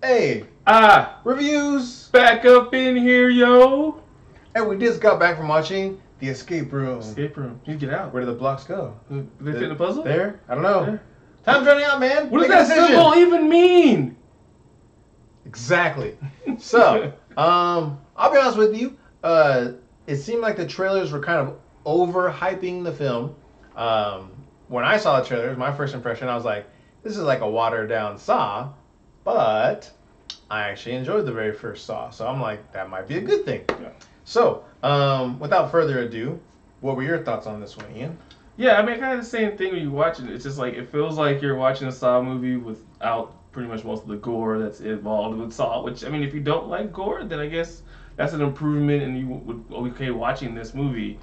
Hey, reviews. Back up in here, yo. Hey, we just got back from watching The Escape Room. Escape room. You get out. Where do the blocks go? Did they fit in the puzzle? There? I don't know. There. Time's running out, man. What does Make a that decision. symbol even mean? Exactly. So, I'll be honest with you. It seemed like the trailers were kind of overhyping the film. When I saw the trailers, my first impression, I was like, this is like a watered down Saw, but I actually enjoyed the very first Saw. So I'm like, that might be a good thing. Yeah. So, without further ado, what were your thoughts on this one, Ian? Yeah, I mean, kind of the same thing when you watch it. It's just like, it feels like you're watching a Saw movie without pretty much most of the gore that's involved with Saw, which, I mean, if you don't like gore, then I guess that's an improvement and you would be okay watching this movie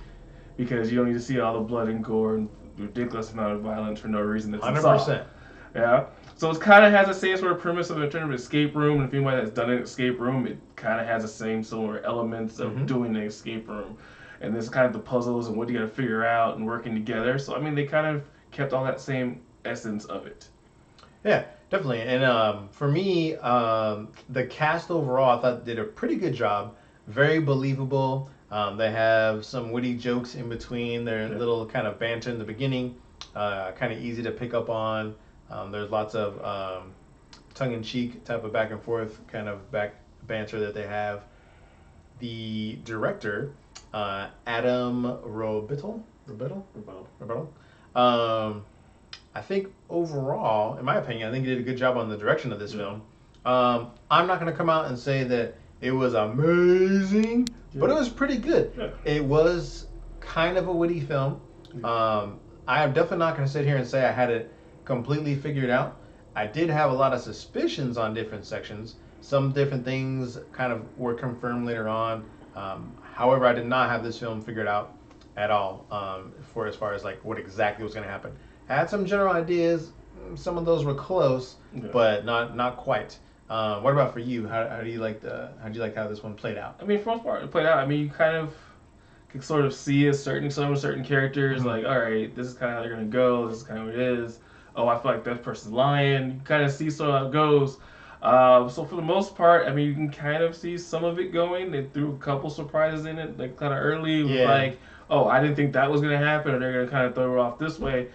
because you don't need to see all the blood and gore and ridiculous amount of violence for no reason that's in Saw. 100%. Yeah. So it kind of has the same sort of premise of in terms of escape room, and if anybody that's done an escape room, it kind of has the same similar elements of doing an escape room. And this kind of the puzzles and what you got to figure out and working together. So I mean, they kind of kept all that same essence of it. Yeah, definitely. And for me, the cast overall, I thought did a pretty good job. Very believable. They have some witty jokes in between their little kind of banter in the beginning. Kind of easy to pick up on. There's lots of tongue-in-cheek type of back and forth kind of banter that they have. The director, Adam Robitel, I think overall, in my opinion, I think he did a good job on the direction of this film. I'm not going to come out and say that it was amazing, but it was pretty good. Yeah. It was kind of a witty film. I am definitely not going to sit here and say I had it completely figured out. I did have a lot of suspicions on different sections. Some different things kind of were confirmed later on. However, I did not have this film figured out at all for as far as like what exactly was going to happen. I had some general ideas. Some of those were close, but not quite. What about for you? How do you like how this one played out? I mean, for the most part, it played out. I mean, you kind of can sort of see some certain characters. Like, all right, this is kind of how they're gonna go. This is kind of what it is. Oh, I feel like that person's lying. You kind of see sort of how it goes. So for the most part, I mean, you can kind of see some of it going. They threw a couple surprises in it, like kind of early. Like, oh, I didn't think that was gonna happen, or they're gonna kind of throw it off this way.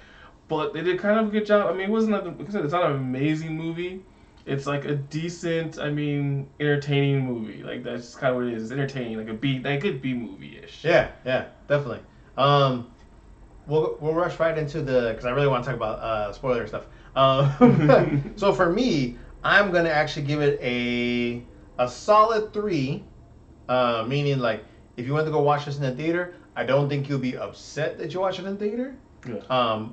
But they did kind of a good job. I mean, it wasn't like I said, it's not an amazing movie. It's like a decent, I mean, entertaining movie. Like that's just kind of what it is. It's entertaining, like a good B movie-ish. Yeah, definitely. We'll rush right into because I really want to talk about spoiler stuff. So for me, I'm gonna actually give it a solid 3. Meaning like if you went to go watch this in the theater, I don't think you'll be upset that you watch it in theater. Yeah.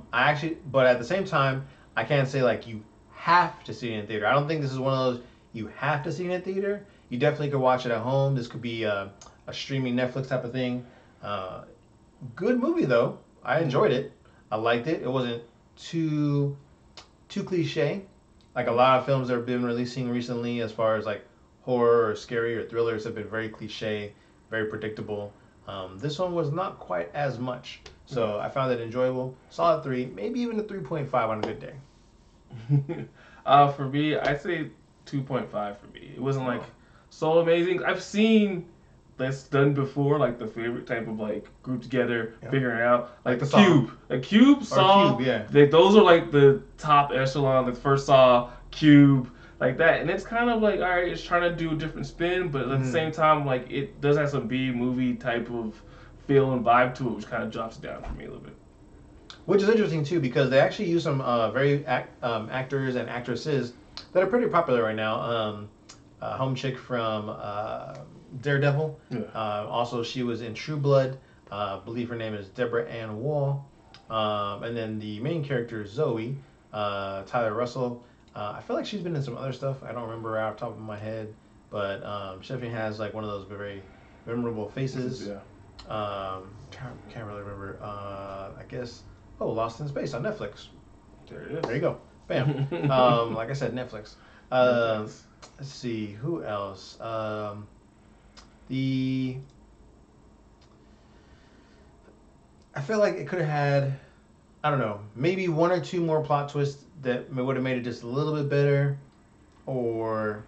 But at the same time, I can't say like you have to see it in theater. I don't think this is one of those you have to see it in theater. You definitely could watch it at home. This could be a streaming Netflix type of thing. Good movie though. I enjoyed it. I liked it. It wasn't too cliche. Like a lot of films that have been releasing recently, as far as like horror or scary or thrillers, have been very cliche, very predictable. This one was not quite as much. So I found it enjoyable. Solid 3, maybe even a 3.5 on a good day. For me, I'd say 2.5 for me. It wasn't like so amazing. I've seen this done before, like the favorite type of like group together, figuring it out, like the Cube. Like Cube, Saw, those are like the top echelon. The first Saw, Cube, like that, and it's kind of like all right, it's trying to do a different spin, but at the same time, like it does have some B movie type of feel and vibe to it, which kind of drops it down for me a little bit. Which is interesting too, because they actually use some very actors and actresses that are pretty popular right now. Home chick from Daredevil. Also, she was in True Blood. I believe her name is Deborah Ann Wall. And then the main character, Zoe, Tyler Russell. I feel like she's been in some other stuff. I don't remember right off the top of my head. But she definitely has like one of those very memorable faces. Can't really remember. I guess... Oh, Lost in Space on Netflix. There it is. There you go. Bam. Like I said, Netflix. Let's see. Who else? I feel like it could have had, I don't know, maybe 1 or 2 more plot twists that would have made it just a little bit better. Or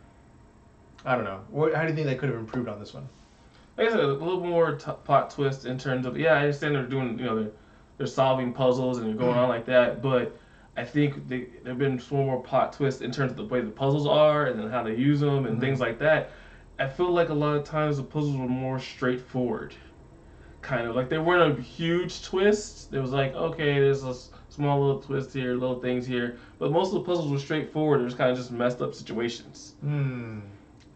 I don't know. How do you think they could have improved on this one? Like I said, a little more plot twist in terms of, I understand they're doing, they're solving puzzles and they're going on like that, but I think there've been more plot twists in terms of the way the puzzles are and then how they use them and things like that. I feel like a lot of times the puzzles were more straightforward. Kind of like they weren't a huge twist. There was like, okay, there's a small little twist here, little things here, but most of the puzzles were straightforward. It was kind of just messed up situations.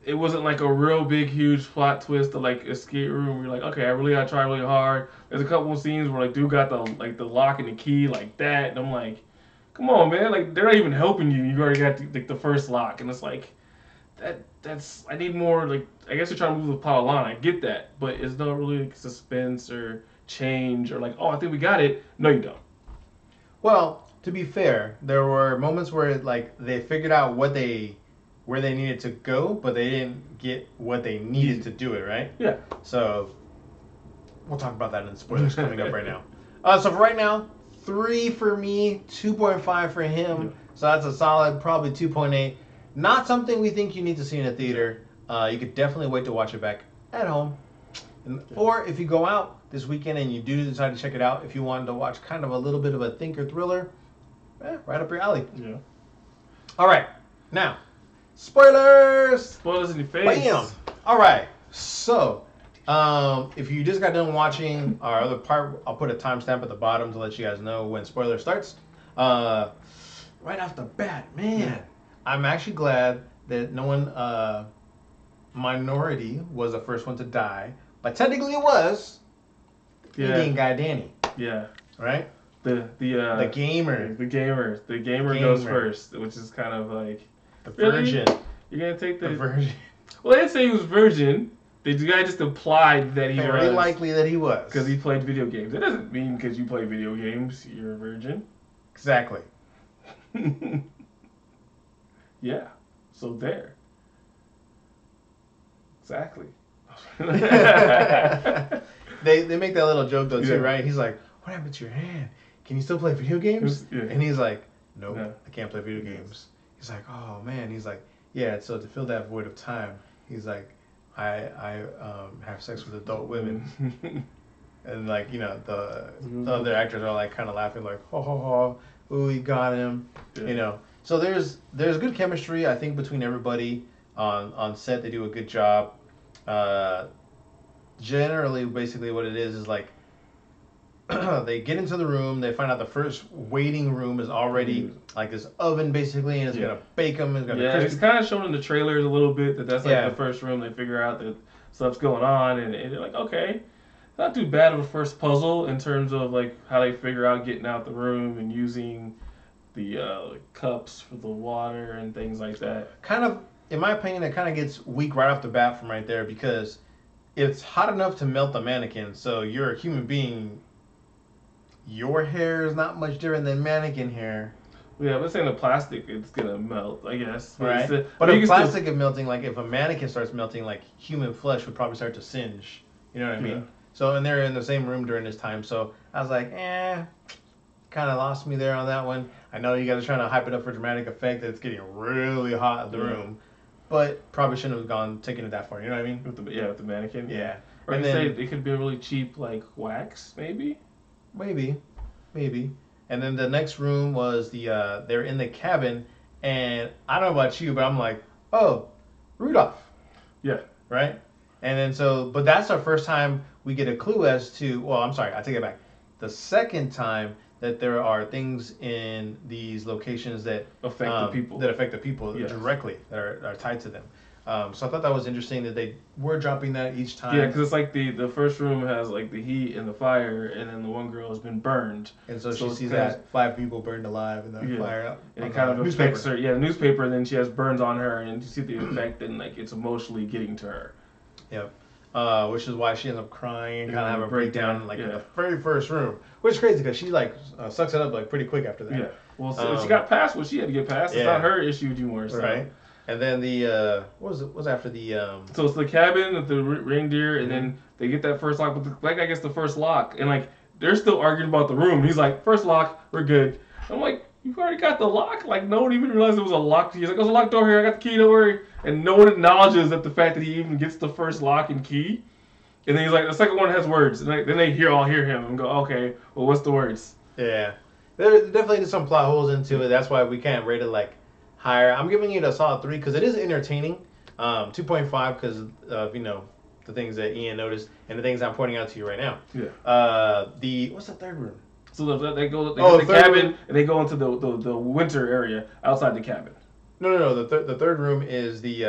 It wasn't like a real big, huge plot twist to like escape room. Where you're like, okay, I gotta try really hard. There's a couple of scenes where like dude got the lock and the key like that, and I'm like, come on, man, like they're not even helping you. You already got the first lock, and it's like that's I need more. Like I guess you're trying to move the plot along. I get that, but it's not really like suspense or change or like, oh, I think we got it. No, you don't. Well, to be fair, there were moments where like they figured out where they needed to go, but they didn't get what they needed to do it, right? Yeah. So we'll talk about that in the spoilers coming up right now. So for right now, 3 for me, 2.5 for him. Yeah. So that's a solid, probably 2.8. Not something we think you need to see in a theater. You could definitely wait to watch it back at home. Or if you go out this weekend and you do decide to check it out, if you wanted to watch kind of a little bit of a thinker thriller, right up your alley. Yeah. All right. Now, spoilers! Spoilers in your face. Bam! All right. So, if you just got done watching our other part, I'll put a timestamp at the bottom to let you guys know when spoiler starts. Right off the bat, man, I'm actually glad that no one, Minority was the first one to die, but technically it was the Indian guy Danny. Yeah. Right. The gamer. The gamer goes first, which is kind of like the virgin. Really? You're gonna take the virgin. Well, they didn't say he was virgin. The guy just implied that he was. Very likely that he was. Because he played video games. It doesn't mean because you play video games you're a virgin. Exactly. Yeah. So there. Exactly. They make that little joke though too, right? He's like, "What happened to your hand? Can you still play video games?" Yeah. And he's like, "Nope, I can't play video games." He's like, "Oh man." He's like, "Yeah." So to fill that void of time, he's like, I have sex with adult women." And like, the other actors are like kind of laughing like, "Ho ho ho, ooh, he got him," So there's good chemistry I think between everybody on set. They do a good job. Generally, basically what it is like they get into the room, they find out the first waiting room is already like this oven basically, and it's gonna bake them. It's kind of shown in the trailers a little bit that's like the first room. They figure out that stuff's going on, and they're like, okay, not too bad of a first puzzle in terms of like how they figure out getting out the room and using the cups for the water and things like that. Kind of, in my opinion, it kind of gets weak right off the bat from right there because it's hot enough to melt the mannequin. So you're a human being. Your hair is not much different than mannequin hair. Yeah, but saying the plastic, it's gonna melt, I guess. Right. But if plastic is melting, like if a mannequin starts melting, like human flesh would probably start to singe. You know what I mean? So, and they're in the same room during this time. So I was like, kind of lost me there on that one. I know you guys are trying to hype it up for dramatic effect that it's getting really hot in the room, but probably shouldn't have taken it that far. You know what I mean? With the mannequin. Yeah. Or you say it could be really cheap, like wax, maybe. Maybe. And then the next room was they're in the cabin, and I don't know about you, but I'm like, oh, Rudolph. Yeah. Right? And then but that's our first time we get a clue as to, well, I'm sorry, I take it back. The second time that there are things in these locations that affect the people. Directly, that are tied to them. So I thought that was interesting that they were dropping that each time. Yeah, because it's like the first room has like the heat and the fire, and then the one girl has been burned. And so she sees that 5 people burned alive in the fire. And it kind of affects her. Yeah, the newspaper, and then she has burns on her, and you see the effect, and like it's emotionally getting to her. Yep. Which is why she ends up crying and kind of have a breakdown in the very first room. Which is crazy because she sucks it up like pretty quick after that. Yeah. Well, so she got past what she had to get past. It's not her issue anymore. So. Right. And then what was after the So it's the cabin with the reindeer, and then they get that first lock. But I guess the first lock, and like they're still arguing about the room. And he's like, first lock, we're good. I'm like, you've already got the lock. Like, no one even realized it was a lock. He's like, there's a locked door here. I got the key. Don't worry. And no one acknowledges that the fact that he even gets the first lock and key. And then he's like, the second one has words. And then they all hear him and go, okay, well, what's the words? Yeah. There definitely some plot holes into it. That's why we can't rate it like higher. I'm giving it a solid 3 because it is entertaining. 2.5 because of, the things that Ian noticed and the things I'm pointing out to you right now. Yeah. What's the third room? So they go to the cabin room. And they go into the winter area outside the cabin. No. The third room is the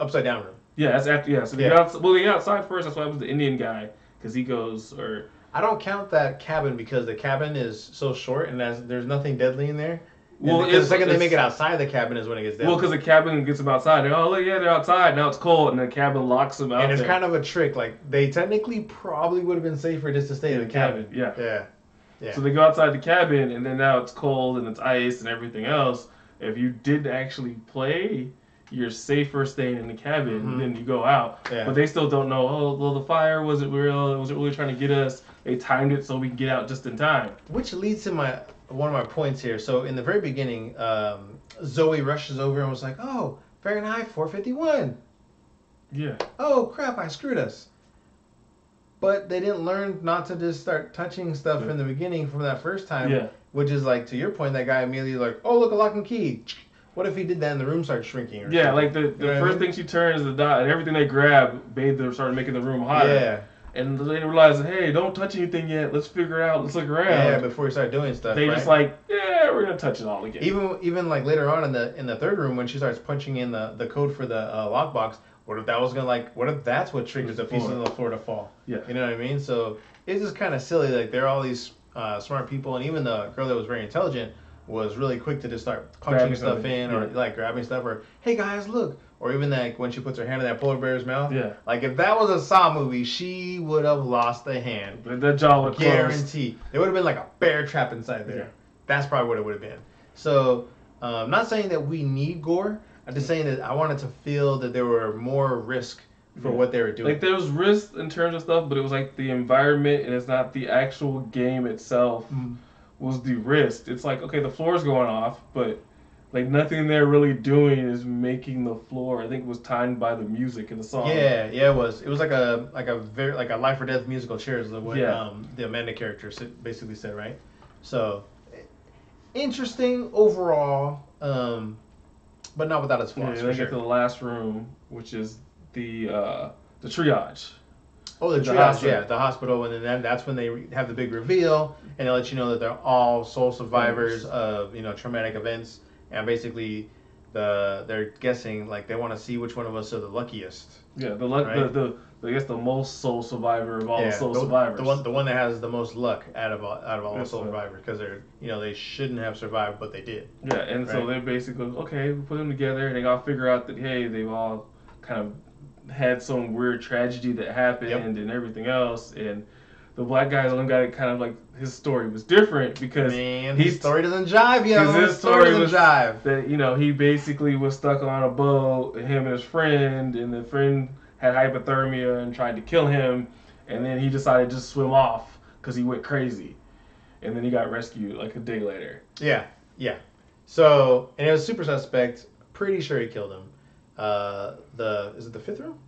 upside down room. Yeah, that's after. Yeah, so they go outside first. That's why it was the Indian guy because he goes or. I don't count that cabin because the cabin is so short and there's nothing deadly in there. Well, the second they make it outside the cabin is when it gets deadly. Well, because the cabin gets them outside. They're, look, yeah, they're outside. Now it's cold, and the cabin locks them out. And it's kind of a trick. Like, they technically probably would have been safer just to stay in the cabin. Yeah. So they go outside the cabin, and then now it's cold, and it's ice, and everything else. If you did actually play, you're safer staying in the cabin than you go out. Yeah. But they still don't know, well, the fire wasn't real. Was it really trying to get us? They timed it so we can get out just in time. Which leads to one of my points here. So in the very beginning, Zoe rushes over and was like, "Oh, Fahrenheit 451." Yeah. Oh crap! I screwed us. But they didn't learn not to just start touching stuff in the beginning from that first time. Yeah. Which is like, to your point, that guy immediately like, "Oh, look, a lock and key." What if he did that and the room started shrinking? Or something? Like the first thing she turns is the dot, and everything they grab started making the room hotter. Yeah. And they realize, hey, don't touch anything yet. Let's figure it out. Let's look around. Yeah, before we start doing stuff. They just like, we're gonna touch it all again. Even like later on in the third room when she starts punching in the code for the lockbox. What if that was what if that's what triggers the pieces of the floor to fall? Yeah. You know what I mean? So it's just kind of silly. Like, there are all these smart people, and even the girl that was very intelligent was really quick to just start punching stuff in or like grabbing stuff or, hey guys, look. Or even like when she puts her hand in that polar bear's mouth. Yeah. Like, if that was a Saw movie, she would have lost a hand. The jaw would guarantee. There would have been like a bear trap inside there. Yeah. That's probably what it would have been. So, not saying that we need gore. I'm just saying that I wanted to feel that there were more risk for what they were doing. Like, there was risk in terms of stuff, but it was like the environment, and it's not the actual game itself was the risk. It's like, okay, the floor's going off, but like nothing they're really doing is making the floor. I think it was timed by the music in the song. Yeah, it was. It was like a very like a life or death musical chairs. What the Amanda character basically said, right? So interesting overall, but not without its flaws. Yeah, they get to the last room, which is the triage. Oh, the triage, the hospital, and then that's when they have the big reveal, and they let you know that they're all sole survivors of traumatic events, and basically they're guessing, like, they want to see which one of us are the luckiest. Yeah, I guess the most soul survivor of all the soul survivors. The one that has the most luck out of all the soul survivors, because they're they shouldn't have survived, but they did. Yeah, and so they basically okay, we put them together, and they gotta figure out that hey, they've all kind of had some weird tragedy that happened and everything else, and the black guy's the one guy that kind of like his story was different because his story doesn't jive. His story doesn't jive. That he basically was stuck on a boat, him and his friend, and the friend had hypothermia and tried to kill him, and then he decided to just swim off because he went crazy, and then he got rescued like a day later. Yeah. So, and it was super suspect. Pretty sure he killed him. Is it the fifth room?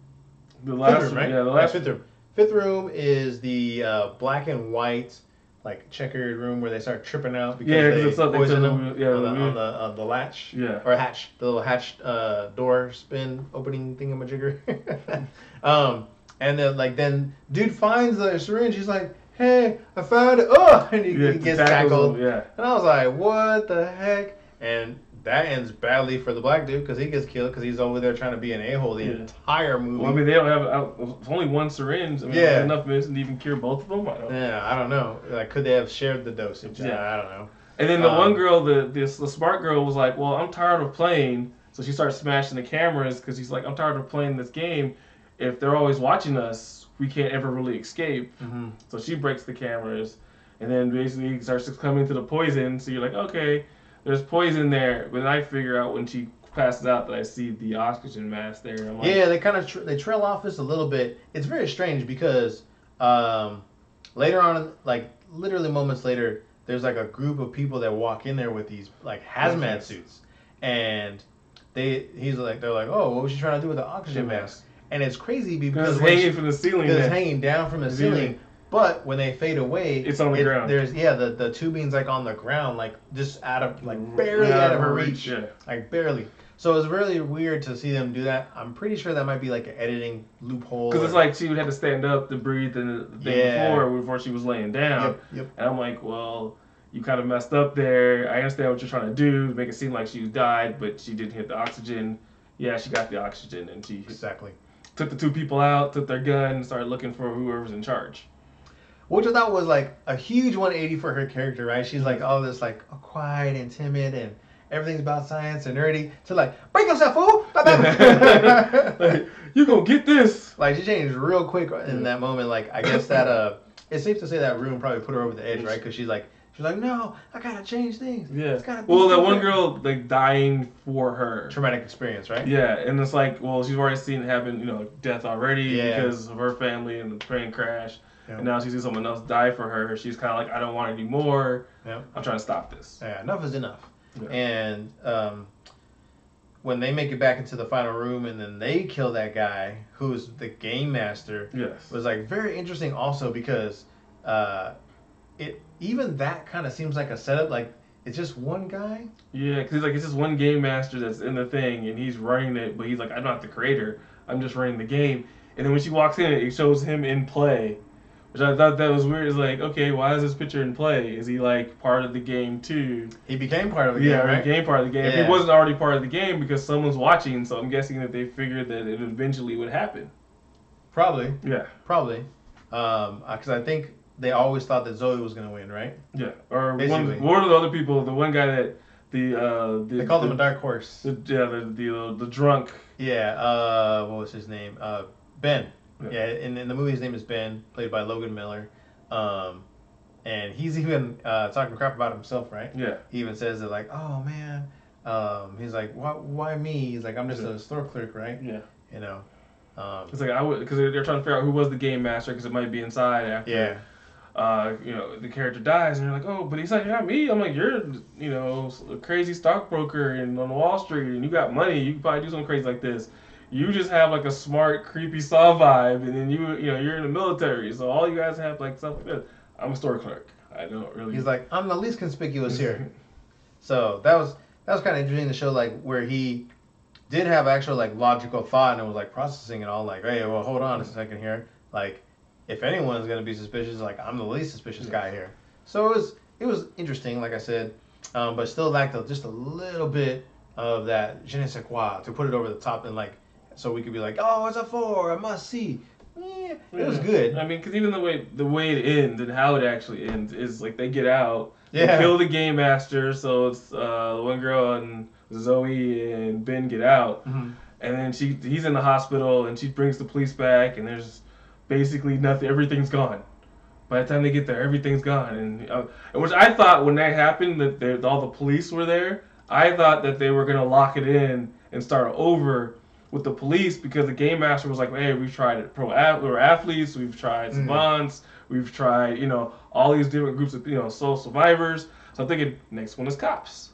The last room, right? Yeah, the last fifth room. Fifth room is the black and white, like, checkered room where they start tripping out because they poison them on the latch or hatch, the little hatch door spin opening thingamajigger. And then dude finds the syringe. He's like, "Hey, I found it!" Oh, and he gets tackled. And I was like, "What the heck?" And that ends badly for the black dude because he gets killed because he's over there trying to be an a-hole the entire movie. Well, I mean, they don't have it's only one syringe. I mean, enough medicine to even cure both of them. I don't know. Like, could they have shared the dosage? I don't know. And then the one girl, the smart girl, was like, "Well, I'm tired of playing," so she starts smashing the cameras because she's like, "I'm tired of playing this game. If they're always watching us, we can't ever really escape." So she breaks the cameras, and then basically starts coming to the poison. So you're like, okay. There's poison there, but then I figure out when she passes out that I see the oxygen mask there. And I'm like, they kind of they trail off this a little bit. It's very strange because later on, like literally moments later, there's like a group of people that walk in there with these like hazmat suits, and they're like, oh, what was she trying to do with the oxygen mask? And it's crazy because it's hanging from the ceiling. Because it's hanging down from the ceiling. But when they fade away, it's on the ground. There's the tubing's like on the ground, like just out of barely out of her reach, like barely. So it's really weird to see them do that. I'm pretty sure that might be like an editing loophole. Because it's like she would have to stand up to breathe the day before she was laying down. Yep. And I'm like, well, you kind of messed up there. I understand what you're trying to do to make it seem like she died, but she didn't hit the oxygen. Yeah, she got the oxygen, and she took the two people out, took their gun, and started looking for whoever's in charge. Which I thought was like a huge 180 for her character, right? She's like all this like quiet and timid and everything's about science and nerdy. To like, break yourself, fool! Like, you gonna get this. Like, she changed real quick in that moment. Like, I guess that it's safe to say that room probably put her over the edge, right? Because she's like, no, I gotta change things. Yeah. Well, that one girl like dying for her traumatic experience, right? Yeah, and it's like, well, she's already seen it happen, death already because of her family and the train crash. Yeah. And now she sees someone else die for her. She's kind of like, I don't want it anymore. Yeah. I'm trying to stop this. Yeah, enough is enough. Yeah. And when they make it back into the final room and then they kill that guy who's the game master, was like very interesting also because even that kind of seems like a setup. Like, it's just one guy. Yeah, because he's like, it's just one game master that's in the thing and he's running it, but he's like, I'm not the creator. I'm just running the game. And then when she walks in, it shows him in play. Which I thought that was weird. It's like, okay, why is this picture in play? Is he like part of the game too? He became part of the game, right? He became part of the game. Yeah. He wasn't already part of the game because someone's watching, so I'm guessing that they figured that it eventually would happen. Probably. Yeah. Probably. Because I think they always thought that Zoe was going to win, right? Yeah. Or one of the other people, the one guy that they called him a dark horse. The drunk. Yeah. What was his name? Ben. Yeah, in the movie his name is Ben, played by Logan Miller, and he's even talking crap about himself, right? Yeah. He even says that like, oh man, he's like, why me? He's like, I'm just a store clerk, right? Yeah. It's like because they're trying to figure out who was the game master because it might be inside after. Yeah. The character dies and you're like, oh, but he's like, not me. I'm like, you're a crazy stockbroker on Wall Street and you got money. You can probably do something crazy like this. You just have like a smart, creepy Saw vibe, and then you're in the military, so all you guys have like stuff like that. I'm a store clerk. I don't really. He's like, I'm the least conspicuous here. So that was kind of interesting to show like where he did have actual like logical thought and was like processing it all. Like, hey, well, hold on a second here. Like, if anyone's gonna be suspicious, like I'm the least suspicious guy here. So it was interesting, like I said, but still lacked just a little bit of that je ne sais quoi to put it over the top and like. So we could be like, oh, it's a 4, a must see. It was good. I mean, because even the way it ends and how it actually ends is like they get out, they kill the game master. So it's the one girl and Zoe and Ben get out, and then he's in the hospital and she brings the police back and there's basically nothing. Everything's gone. By the time they get there, everything's gone. And which I thought when that happened that all the police were there, I thought that they were gonna lock it in and start over with the police because the game master was like, hey, we've tried it. We're athletes, we've tried savants, we've tried, all these different groups of, soul survivors. So I'm thinking next one is cops.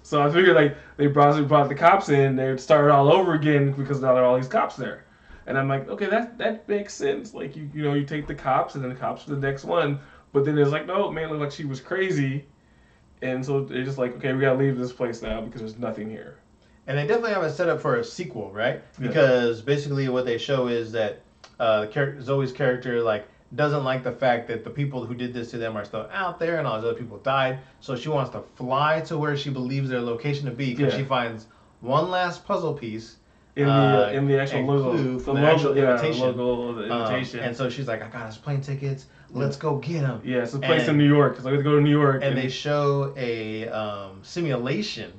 So I figured like they brought the cops in, they would start all over again because now there are all these cops there. And I'm like, okay, that makes sense. Like you take the cops and then the cops for the next one. But then it's like, no, man, looked like she was crazy. And so they're just like, okay, we gotta leave this place now because there's nothing here. And they definitely have a setup for a sequel, right? Because basically what they show is that Zoe's character like doesn't like the fact that the people who did this to them are still out there and all those other people died. So she wants to fly to where she believes their location to be because she finds one last puzzle piece in the actual logo, from the actual invitation. Logo of the invitation. And so she's like, I got us plane tickets. Let's go get them. Yeah, it's a place in New York. So let's go to New York. And they show a simulation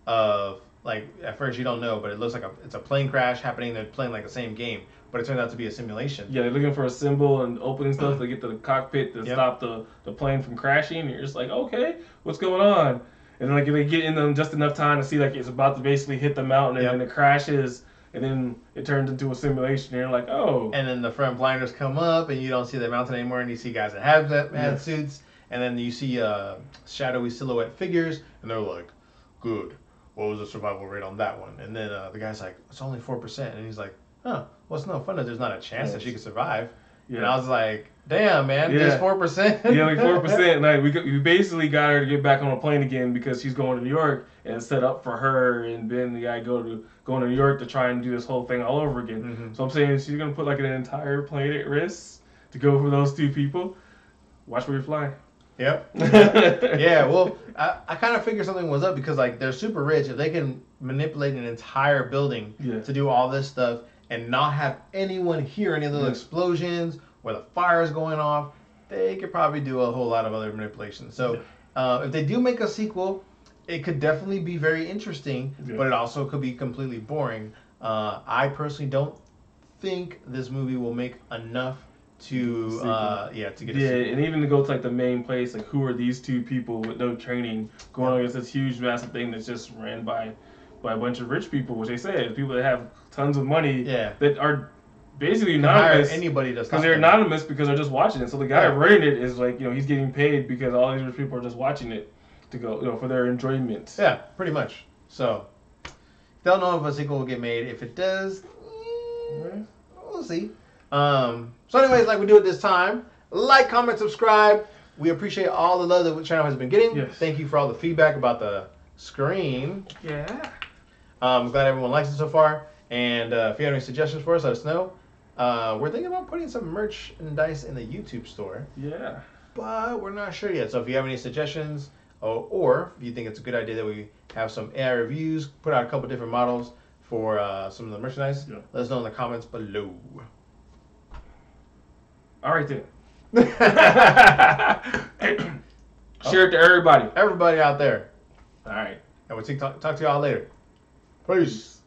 of. Like, at first you don't know, but it looks like it's a plane crash happening. They're playing like the same game, but it turns out to be a simulation. Yeah, they're looking for a symbol and opening stuff to get to the cockpit to stop the plane from crashing. And you're just like, okay, what's going on? And then like they get in them just enough time to see like it's about to basically hit the mountain, and then it crashes, and then it turns into a simulation. And you're like, oh. And then the front blinders come up, and you don't see the mountain anymore, and you see guys that have suits. and then you see shadowy silhouette figures, and they're like, good. What was the survival rate on that one? And then the guy's like, it's only 4%, and he's like, huh, well, it's no fun if there's not a chance that she could survive. Yeah. And I was like, damn, man, just 4%. Yeah, like 4%. Like we basically got her to get back on a plane again because she's going to New York, and it's set up for her and Ben, the guy, going to New York to try and do this whole thing all over again. Mm-hmm. So I'm saying she's gonna put like an entire plane at risk to go for those 2 people. Watch where you fly. Yep. Yeah. Well, I kind of figured something was up because like they're super rich. If they can manipulate an entire building to do all this stuff and not have anyone hear any of those explosions or the fires going off, they could probably do a whole lot of other manipulations. So if they do make a sequel, it could definitely be very interesting, but it also could be completely boring. I personally don't think this movie will make enough to get a sequel. And even to go to like the main place, like who are these 2 people with no training going against this huge massive thing that's just ran by a bunch of rich people, which they said people that have tons of money that are basically anonymous. Anybody does because they're anonymous because they're just watching it. So the guy running it is like, he's getting paid because all these rich people are just watching it to go, for their enjoyment. Yeah, pretty much. So don't know if a sequel will get made. If it does, we'll see. So anyways, like we do it this time, like, comment, subscribe. We appreciate all the love that the channel has been getting. Yes. Thank you for all the feedback about the screen. Yeah. I'm glad everyone likes it so far. And if you have any suggestions for us, let us know. We're thinking about putting some merchandise in the YouTube store. Yeah. But we're not sure yet. So if you have any suggestions, or if you think it's a good idea that we have some AI reviews, put out a couple different models for some of the merchandise, let us know in the comments below. All right then. Share it to everybody. Everybody out there. All right. And we'll talk to y'all later. Peace.